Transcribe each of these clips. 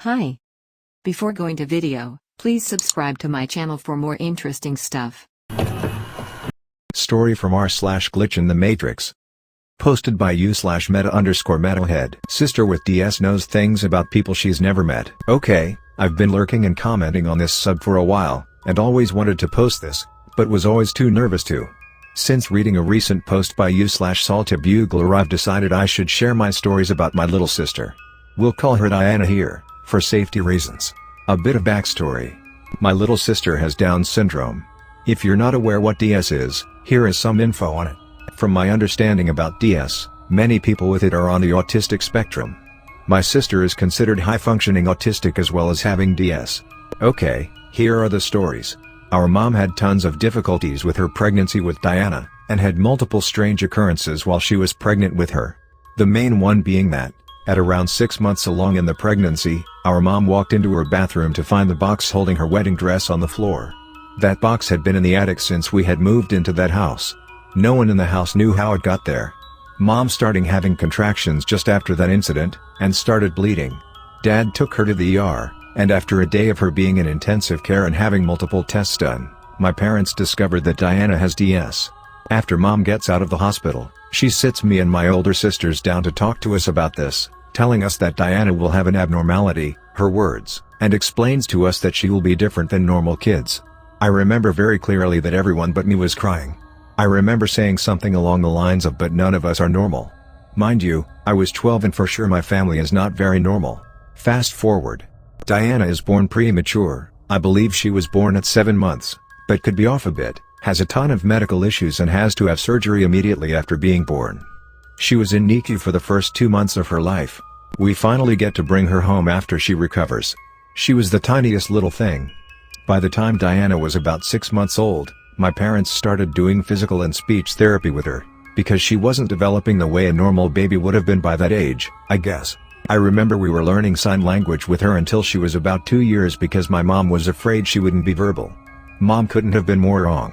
Hi. Before going to video, please subscribe to my channel for more interesting stuff. Story from r/glitch in the matrix. Posted by u/meta_metalhead. Sister with DS knows things about people she's never met. Okay, I've been lurking and commenting on this sub for a while, and always wanted to post this, but was always too nervous to. Since reading a recent post by u/saltabugler, I've decided I should share my stories about my little sister. We'll call her Diana here, for safety reasons. A bit of backstory. My little sister has Down syndrome. If you're not aware what DS is, here is some info on it. From my understanding about DS, many people with it are on the autistic spectrum. My sister is considered high-functioning autistic as well as having DS. Okay, here are the stories. Our mom had tons of difficulties with her pregnancy with Diana, and had multiple strange occurrences while she was pregnant with her. The main one being that, at around 6 months along in the pregnancy, our mom walked into her bathroom to find the box holding her wedding dress on the floor. That box had been in the attic since we had moved into that house. No one in the house knew how it got there. Mom started having contractions just after that incident, and started bleeding. Dad took her to the ER, and after a day of her being in intensive care and having multiple tests done, my parents discovered that Diana has DS. After Mom gets out of the hospital, she sits me and my older sisters down to talk to us about this, telling us that Diana will have an abnormality, her words, and explains to us that she will be different than normal kids. I remember very clearly that everyone but me was crying. I remember saying something along the lines of "but none of us are normal." Mind you, I was 12 and for sure my family is not very normal. Fast forward. Diana is born premature. I believe she was born at 7 months, but could be off a bit, has a ton of medical issues and has to have surgery immediately after being born. She was in NICU for the first 2 months of her life. We finally get to bring her home after she recovers. She was the tiniest little thing. By the time Diana was about 6 months old, my parents started doing physical and speech therapy with her, because she wasn't developing the way a normal baby would have been by that age, I guess. I remember we were learning sign language with her until she was about 2 years because my mom was afraid she wouldn't be verbal. Mom couldn't have been more wrong.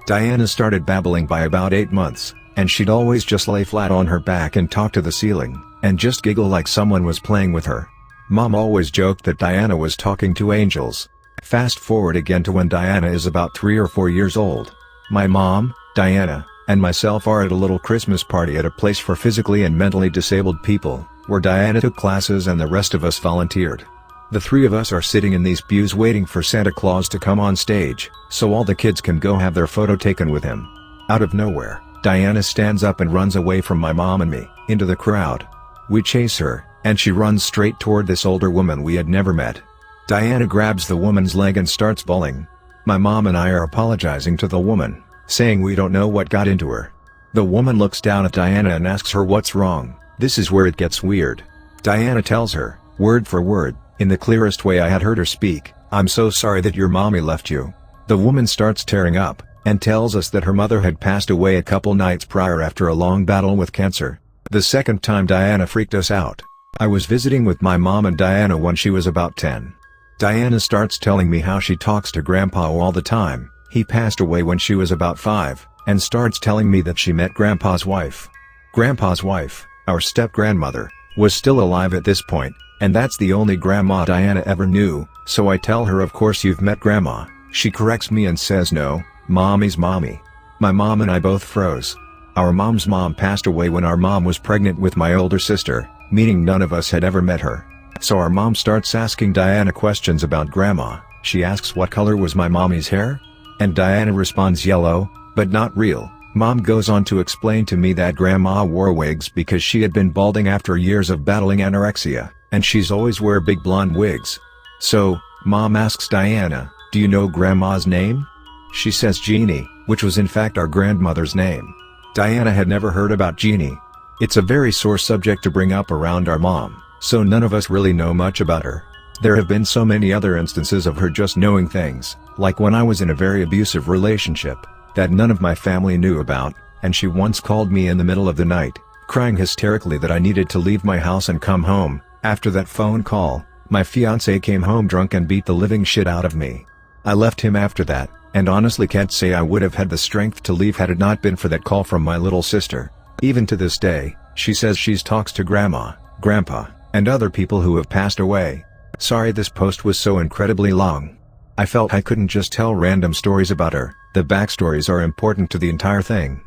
Diana started babbling by about 8 months, and she'd always just lay flat on her back and talk to the ceiling, and just giggle like someone was playing with her. Mom always joked that Diana was talking to angels. Fast forward again to when Diana is about 3 or 4 years old. My mom, Diana, and myself are at a little Christmas party at a place for physically and mentally disabled people, where Diana took classes and the rest of us volunteered. The 3 of us are sitting in these pews waiting for Santa Claus to come on stage, so all the kids can go have their photo taken with him. Out of nowhere, Diana stands up and runs away from my mom and me, into the crowd. We chase her, and she runs straight toward this older woman we had never met. Diana grabs the woman's leg and starts bawling. My mom and I are apologizing to the woman, saying we don't know what got into her. The woman looks down at Diana and asks her what's wrong. This is where it gets weird. Diana tells her, word for word, in the clearest way I had heard her speak, "I'm so sorry that your mommy left you." The woman starts tearing up, and tells us that her mother had passed away a couple nights prior after a long battle with cancer. The second time Diana freaked us out. I was visiting with my mom and Diana when she was about 10. Diana starts telling me how she talks to Grandpa all the time. He passed away when she was about 5, and starts telling me that she met Grandpa's wife. Grandpa's wife, our step-grandmother, was still alive at this point, and that's the only grandma Diana ever knew, so I tell her of course you've met Grandma. She corrects me and says no, Mommy's mommy. My mom and I both froze. Our mom's mom passed away when our mom was pregnant with my older sister, meaning none of us had ever met her. So our mom starts asking Diana questions about Grandma. She asks what color was my mommy's hair? And Diana responds yellow, but not real. Mom goes on to explain to me that Grandma wore wigs because she had been balding after years of battling anorexia, and she's always wear big blonde wigs. So, Mom asks Diana, "Do you know Grandma's name?" She says Jeannie, which was in fact our grandmother's name. Diana had never heard about Jeannie. It's a very sore subject to bring up around our mom, so none of us really know much about her. There have been so many other instances of her just knowing things, like when I was in a very abusive relationship, that none of my family knew about, and she once called me in the middle of the night, crying hysterically that I needed to leave my house and come home. After that phone call, my fiancé came home drunk and beat the living shit out of me. I left him after that, and honestly can't say I would have had the strength to leave had it not been for that call from my little sister. Even to this day, she says she talks to Grandma, Grandpa, and other people who have passed away. Sorry this post was so incredibly long. I felt I couldn't just tell random stories about her, the backstories are important to the entire thing.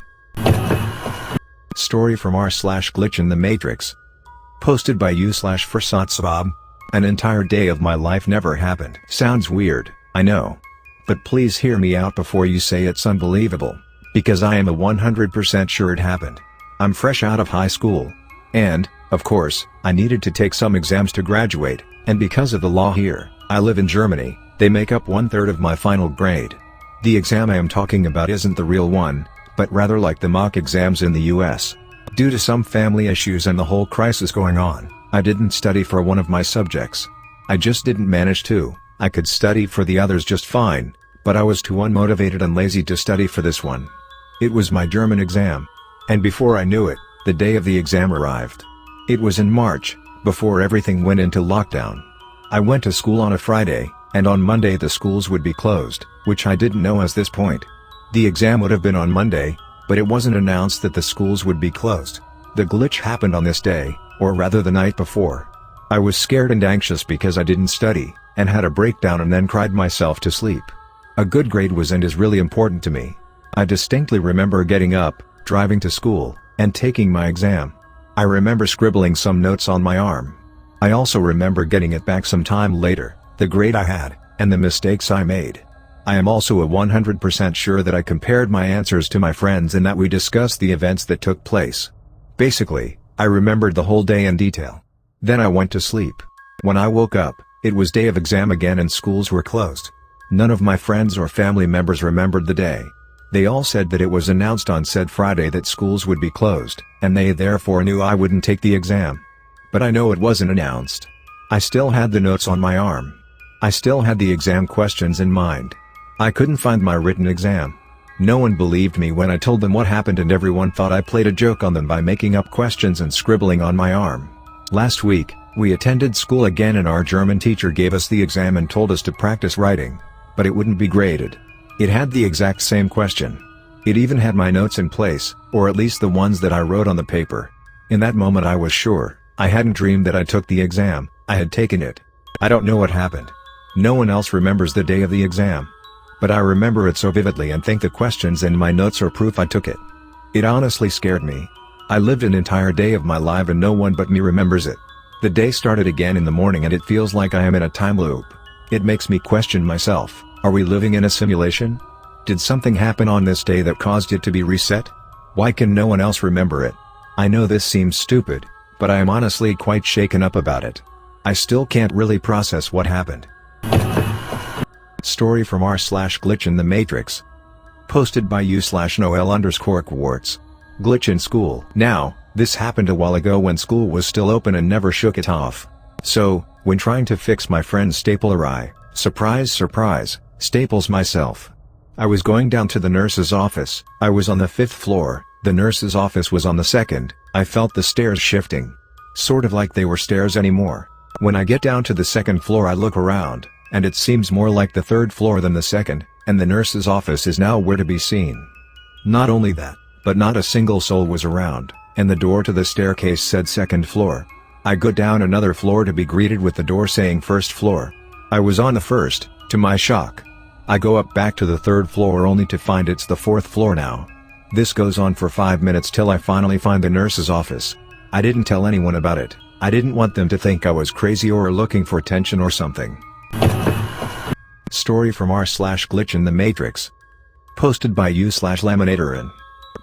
Story from r/glitch in the matrix. Posted by u/ForsatsBob. An entire day of my life never happened. Sounds weird, I know. But please hear me out before you say it's unbelievable. Because I am a 100% sure it happened. I'm fresh out of high school. And, of course, I needed to take some exams to graduate, and because of the law here, I live in Germany, they make up 1/3 of my final grade. The exam I am talking about isn't the real one, but rather like the mock exams in the US. Due to some family issues and the whole crisis going on, I didn't study for one of my subjects. I just didn't manage to. I could study for the others just fine, but I was too unmotivated and lazy to study for this one. It was my German exam. And before I knew it, the day of the exam arrived. It was in March, before everything went into lockdown. I went to school on a Friday, and on Monday the schools would be closed, which I didn't know at this point. The exam would have been on Monday, but it wasn't announced that the schools would be closed. The glitch happened on this day, or rather the night before. I was scared and anxious because I didn't study, and had a breakdown and then cried myself to sleep. A good grade was and is really important to me. I distinctly remember getting up, driving to school, and taking my exam. I remember scribbling some notes on my arm. I also remember getting it back some time later, the grade I had, and the mistakes I made. I am also a 100% sure that I compared my answers to my friends and that we discussed the events that took place. Basically, I remembered the whole day in detail. Then I went to sleep. When I woke up, it was day of exam again and schools were closed. None of my friends or family members remembered the day. They all said that it was announced on said Friday that schools would be closed, and they therefore knew I wouldn't take the exam. But I know it wasn't announced. I still had the notes on my arm. I still had the exam questions in mind. I couldn't find my written exam. No one believed me when I told them what happened and everyone thought I played a joke on them by making up questions and scribbling on my arm. Last week, we attended school again and our German teacher gave us the exam and told us to practice writing. But it wouldn't be graded. It had the exact same question. It even had my notes in place, or at least the ones that I wrote on the paper. In that moment I was sure. I hadn't dreamed that I took the exam, I had taken it. I don't know what happened. No one else remembers the day of the exam. But I remember it so vividly and think the questions in my notes are proof I took it. It honestly scared me. I lived an entire day of my life and no one but me remembers it. The day started again in the morning and it feels like I am in a time loop. It makes me question myself, are we living in a simulation? Did something happen on this day that caused it to be reset? Why can no one else remember it? I know this seems stupid, but I am honestly quite shaken up about it. I still can't really process what happened. Story from r/glitch in the matrix. Posted by u/Noel_quartz. Glitch in school. Now, this happened a while ago when school was still open and never shook it off. So, when trying to fix my friend's stapler I, surprise surprise, staples myself. I was going down to the nurse's office. I was on the 5th floor, the nurse's office was on the 2nd, I felt the stairs shifting. Sort of like they were stairs anymore. When I get down to the 2nd floor I look around, and it seems more like the 3rd floor than the 2nd, and the nurse's office is nowhere to be seen. Not only that, but not a single soul was around, and the door to the staircase said 2nd floor. I go down another floor to be greeted with the door saying 1st floor. I was on the 1st, to my shock. I go up back to the 3rd floor only to find it's the 4th floor now. This goes on for 5 minutes till I finally find the nurse's office. I didn't tell anyone about it. I didn't want them to think I was crazy or looking for attention or something. Story from r/glitch in the matrix. Posted by u/laminatorin.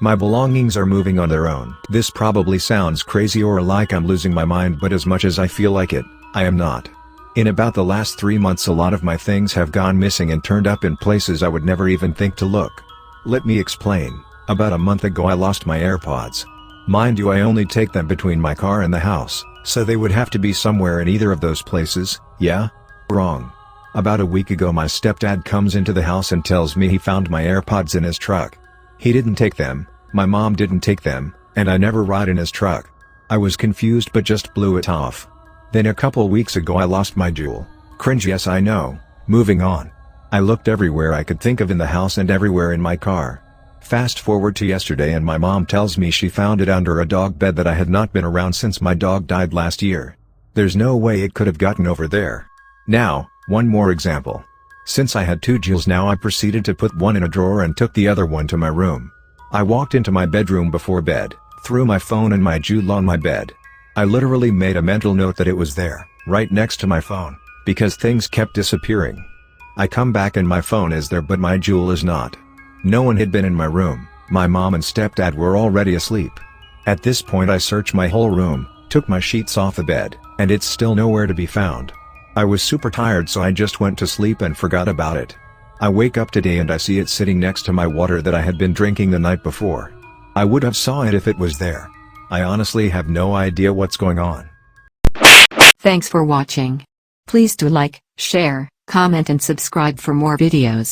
My belongings are moving on their own. This probably sounds crazy or like I'm losing my mind, but as much as I feel like it, I am not. In about the last 3 months a lot of my things have gone missing and turned up in places I would never even think to look. Let me explain. About a month ago I lost my AirPods. Mind you, I only take them between my car and the house, so they would have to be somewhere in either of those places. Yeah? Wrong. About a week ago my stepdad comes into the house and tells me he found my AirPods in his truck. He didn't take them, my mom didn't take them, and I never ride in his truck. I was confused but just blew it off. Then a couple weeks ago I lost my jewel. Cringe, yes I know. Moving on. I looked everywhere I could think of in the house and everywhere in my car. Fast forward to yesterday and my mom tells me she found it under a dog bed that I had not been around since my dog died last year. There's no way it could have gotten over there. Now, one more example. Since I had 2 jewels now, I proceeded to put one in a drawer and took the other one to my room. I walked into my bedroom before bed, threw my phone and my jewel on my bed. I literally made a mental note that it was there, right next to my phone, because things kept disappearing. I come back and my phone is there but my jewel is not. No one had been in my room, my mom and stepdad were already asleep. At this point I searched my whole room, took my sheets off the bed, and it's still nowhere to be found. I was super tired so I just went to sleep and forgot about it. I wake up today and I see it sitting next to my water that I had been drinking the night before. I would have saw it if it was there. I honestly have no idea what's going on. Thanks for watching. Please do like, share, comment and subscribe for more videos.